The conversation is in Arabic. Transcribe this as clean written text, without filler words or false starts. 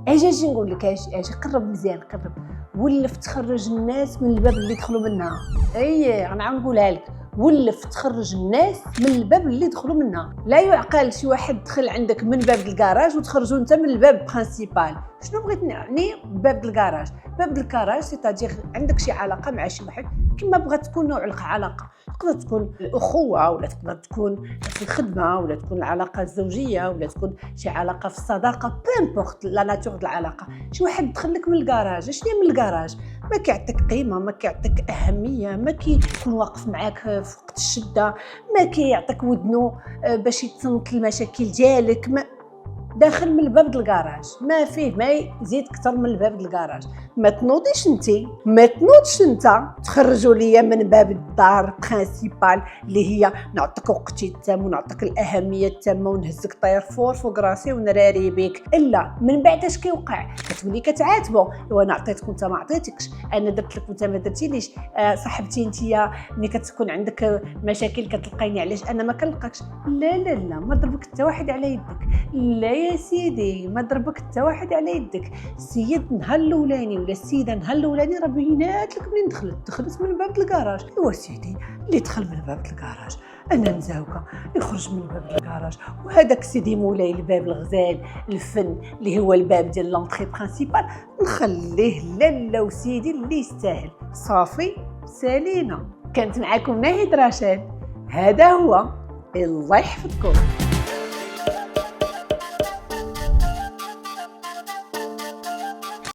اجي نقول لك اجي قرب مزيان قرب. ولف تخرج الناس من الباب اللي دخلوا منها. اي انا عم نقولها لك، ولف تخرج الناس من الباب اللي دخلوا منها. لا يعقل شي واحد دخل عندك من باب الكراج وتخرجوا انت من الباب برينسيبال. شنو بغيت نعني باب الكراج؟ باب الكراج سيتادير عندك شي علاقه مع شي واحد كما بغات تكون نوع العلاقه، تقدر تكون الاخوه ولا تقدر تكون في الخدمه ولا تكون العلاقه الزوجيه ولا تكون شي علاقه في الصداقه، بامبورت لا ناتور د العلاقه. شي واحد دخل لك من الكراج، شنو من الكراج؟ ما كيعطيك قيمه، ما كيعطيك اهميه، ما كيكون واقف معاك في وقت الشده، ما كيعطيك ودنو باش يتصنت المشاكل ديالك. ما داخل من الباب د الكراج، ما فيه ما يزيد اكثر من الباب د الكراج. ما تنوضيش انتي، ما تنوضش انت تخرجوا ليا من باب الدار برينسيبال اللي هي نعطيك وقتي التام ونعطيك الاهميه التامه ونهزك طير فوق راسي ونراري بك. الا من بعد اش كيوقع؟ كتولي كتعاتبو، وانا عطيتك وانت ما عطيتكش، انا درت لك وانت ما درتيليش. صاحبتي انتيا ملي كتكون عندك مشاكل كتلقيني علاش انا ما كنلقاكش. لا لا لا، ما ضربك حتى واحد على يدك. لا يا سيدي، ما ضربك حتى واحد على يدك. السيد نهار الاولاني ولا السيده نهار الاولاني راه بينات لك منين دخلت من باب الكراج. ايوا سيدي اللي دخل من باب الكراج انا مزاوقه يخرج من باب الكراج. وهذاك سيدي مولاي الباب الغزال الفن اللي هو الباب ديال لونطري برينسيبال نخليه لالا وسيدي اللي يستاهل. صافي سالينا. كانت معكم ناهد رشاد، هذا هو. الله يحفظكم.